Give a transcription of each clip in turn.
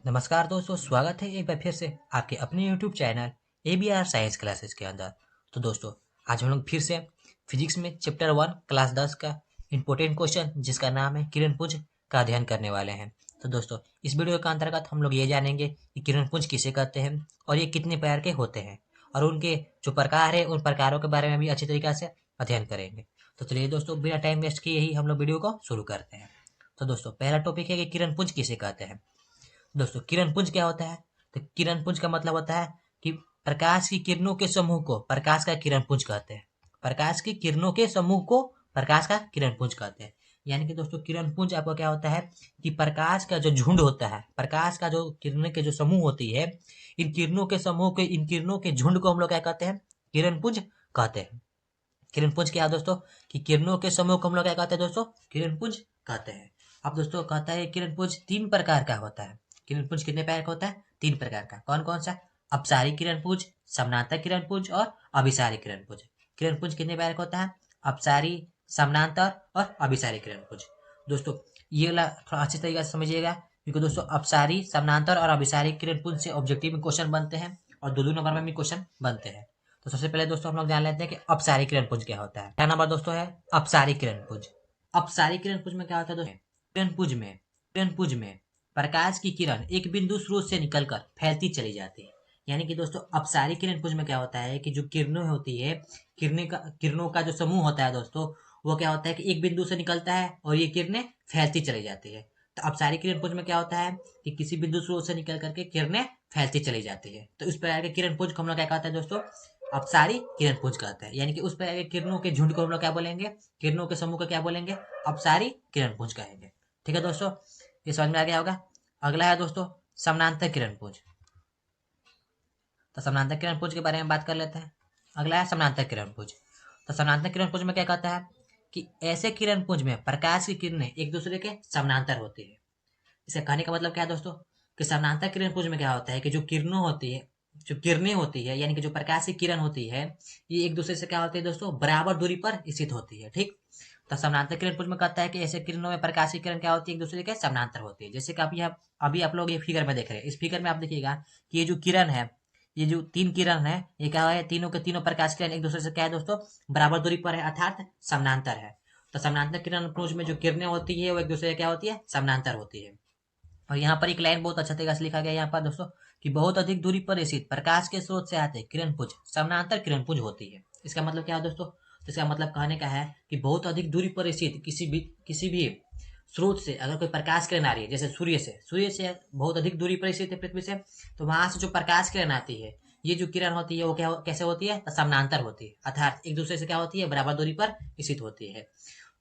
नमस्कार दोस्तों, स्वागत है एक बार फिर से आपके अपने YouTube channel ABR science classes के अंदर। तो दोस्तों, आज हम लोग फिर से फिजिक्स में चैप्टर 1 क्लास 10 का इम्पोर्टेंट क्वेश्चन जिसका नाम है किरणपुंज का अध्ययन करने वाले हैं। तो दोस्तों, इस वीडियो के अंतर्गत हम लोग ये जानेंगे कि किरणपुंज किसे कहते हैं और ये कितने प्रकार के होते हैं और उनके जो प्रकार है उन प्रकारों के बारे में भी अच्छी तरीके से अध्ययन करेंगे। तो चलिए दोस्तों, बिना टाइम वेस्ट किए ही हम लोग वीडियो को शुरू करते हैं। तो दोस्तों, पहला टॉपिक है कि किरणपुंज किसे कहते हैं। दोस्तों, किरण पुंज क्या होता है? तो किरण पुंज का मतलब होता है कि प्रकाश की किरणों के समूह को प्रकाश का किरण पुंज कहते हैं। प्रकाश की किरणों के समूह को प्रकाश का किरण पुंज कहते हैं। यानी कि दोस्तों, किरण पुंज आपको क्या होता है कि प्रकाश का जो झुंड होता है, प्रकाश का जो किरणों के जो समूह होती है, इन किरणों के समूह के इन किरणों के झुंड को हम लोग क्या कहते हैं? किरण पुंज कहते हैं। किरण पुंज क्या है दोस्तों? कि किरणों के समूह को हम लोग क्या कहते हैं दोस्तों? किरण पुंज कहते हैं। अब दोस्तों, कहता है किरण पुंज 3 प्रकार का होता है। किरण पुंज कितने प्रकार का होता है? 3 प्रकार का। कौन कौन सा? अपसारी किरण पुंज, समानांतर किरण पुंज और अभिसारी किरण पुंज। किरण पुंज कितने प्रकार का होता है? अपसारी, समानांतर और अभिसारी किरण पुंज। दोस्तों, ये वाला थोड़ा अच्छी तरीके से समझिएगा, क्योंकि दोस्तों अपसारी, समानांतर और अभिसारी किरण पुंज से ऑब्जेक्टिव में क्वेश्चन बनते हैं और दो नंबर में भी क्वेश्चन बनते हैं। तो सबसे पहले दोस्तों हम लोग जान लेते हैं कि अपसारी किरण पुंज क्या होता है। पहला नंबर दोस्तों है अपसारी किरण पुंज। अपसारी किरण पुंज में क्या होता है दोस्तों? किरण पुंज में प्रकाश की किरण एक बिंदु स्रोत से निकलकर फैलती चली जाती है। यानी कि दोस्तों, अपसारी किरण पुंज में क्या होता है कि जो किरणें होती है, किरणों का जो समूह होता है दोस्तों, वो क्या होता है कि एक बिंदु से निकलता है और ये किरणें फैलती चली जाती है। तो अपसारी किरण पुंज में क्या होता है कि किसी बिंदु स्रोत से निकल करके किरणें फैलती चली जाती है। तो इस प्रकार के किरण पुंज को हम लोग क्या कहते हैं दोस्तों? अपसारी किरण पुंज कहते हैं। यानी कि उस प्रकार के किरणों के झुंड को हम लोग क्या बोलेंगे? किरणों के समूह को क्या बोलेंगे? अपसारी किरण पुंज कहेंगे। ठीक है दोस्तों, ये समझ में आ गया होगा। अगला है दोस्तों समानांतर किरण पुंज। तो समानांतर किरण पुंज के बारे में बात कर लेते हैं। अगला है समानांतर किरण पुंज। तो समानांतर किरण पुंज में क्या कहता है कि ऐसे किरण पुंज में प्रकाश की किरणें एक दूसरे के समानांतर होती है। इसका कहने का मतलब क्या है दोस्तों? कि समानांतर किरण पुंज में क्या होता है कि जो किरणें होती है, यानी कि जो प्रकाश की किरण होती है, ये एक दूसरे से क्या होती है दोस्तों? बराबर दूरी पर स्थित होती है। ठीक। तो समानांतर किरण पुंज में कहता है कि ऐसे किरणों में प्रकाश की किरण क्या होती है? एक दूसरे के समानांतर होती है। जैसे कि अभी आप लोग ये फिगर में देख रहे हैं। इस फिगर में आप देखिएगा कि ये जो किरण है, ये जो 3 किरण है, ये क्या है? तीनों के तीनों प्रकाश किरण एक दूसरे से क्या है दोस्तों? बराबर दूरी पर है, अर्थात समानांतर है। तो समानांतर किरण पुंज में जो किरणें होती है वो एक दूसरे से क्या होती है? समानांतर होती है। और यहाँ पर एक लाइन बहुत अच्छा तरीके से लिखा गया है यहाँ पर दोस्तों कि बहुत अधिक दूरी पर स्थित प्रकाश के स्रोत से आते किरण पुंज समानांतर किरण पुंज होती है। इसका मतलब क्या है दोस्तों? तो इसका मतलब कहने का है कि बहुत अधिक दूरी पर स्थित किसी भी स्रोत से अगर कोई प्रकाश किरण आ रही है, जैसे सूर्य से बहुत अधिक दूरी पर स्थित है पृथ्वी से, तो वहां से जो प्रकाश किरण आती है, ये जो किरण होती है वो कैसे होती है? तो समानांतर होती है, अर्थात एक दूसरे से क्या होती है? बराबर दूरी पर स्थित होती है।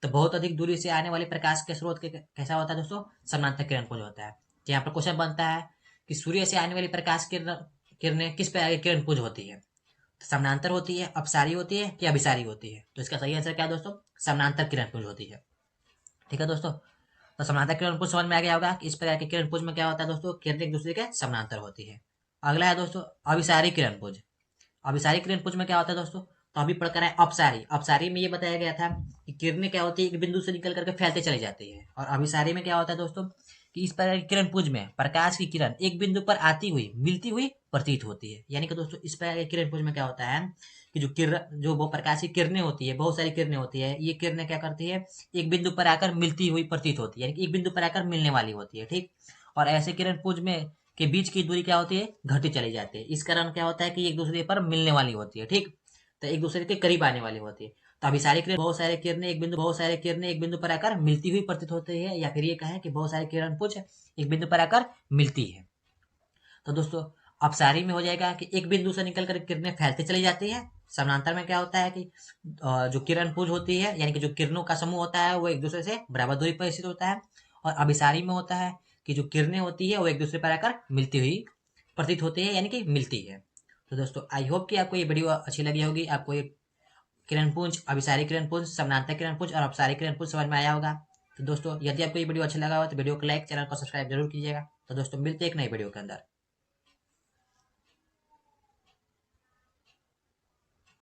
तो बहुत अधिक दूरी से आने वाले प्रकाश के स्रोत के कैसा होता है दोस्तों? समानांतर किरण पुंज होता है। तो यहाँ पर क्वेश्चन बनता है कि सूर्य से आने वाली प्रकाश किरणें किस प्रकार की किरण पुंज होती है? तो समानांतर होती है, अपसारी होती है कि अभिसारी होती है? तो इसका सही आंसर क्या है दोस्तों? समानांतर किरण पुंज होती है। ठीक है दोस्तों, तो समानांतर किरण पुंज समझ में आ गया होगा कि इस प्रकार के किरण पुंज में क्या होता है दोस्तों? किरणें एक दूसरे के समानांतर होती है। अगला है दोस्तों अभिसारी किरण पुंज। अभिसारी किरण पुंज में क्या होता है दोस्तों? तो अभी पढ़कर है अपसारी। अपसारी में ये बताया गया था कि किरणें क्या होती है? एक बिंदु से निकल करके फैलते चली जाती है। और अभिसारी में क्या होता है दोस्तों? कि इस प्रकार की किरण पुंज में प्रकाश की किरण एक बिंदु पर आती हुई मिलती हुई प्रतीत होती है। यानी कि दोस्तों, इस प्रकार के किरण पुंज में क्या होता है कि जो वो प्रकाश की किरणें होती है, बहुत सारी किरणें होती है, ये किरणें क्या करती है? एक बिंदु पर आकर मिलती हुई प्रतीत होती है, यानी कि एक बिंदु पर आकर मिलने वाली होती है। ठीक। और ऐसे किरण पुंज में के बीच की दूरी क्या होती है? घटती चली जाती है। इस कारण क्या होता है कि एक दूसरे पर मिलने वाली होती है। ठीक। तो एक दूसरे के करीब आने वाली होती है। तो अभिसारी किरण बहुत सारे किरणें एक बिंदु पर आकर मिलती हुई प्रतीत होती है, या फिर ये कहें कि बहुत सारे किरण पुंज एक बिंदु पर आकर मिलती है। तो दोस्तों, अपसारी में हो जाएगा कि एक बिंदु से निकल कर किरणें फैलती चली जाती है। समानांतर में क्या होता है कि जो किरण पुंज होती है, यानी कि जो किरणों का समूह होता है, वो एक दूसरे से बराबर दूरी पर स्थित होता है। और अभिसारी में होता है कि जो किरणें होती है वो एक दूसरे पर आकर मिलती हुई प्रतीत होती है, यानी कि मिलती है। तो दोस्तों, आई होप कि आपको ये वीडियो अच्छी लगी होगी। आपको ये किरण पुंज, अभिसारी किरण पुंज, समानांतर किरण पुंज और अपसारी किरण पुंज समझ में आया होगा। तो दोस्तों, यदि आपको ये वीडियो अच्छा लगा हो तो वीडियो को लाइक, चैनल को सब्सक्राइब जरूर कीजिएगा। तो दोस्तों, मिलते हैं एक नई वीडियो के अंदर।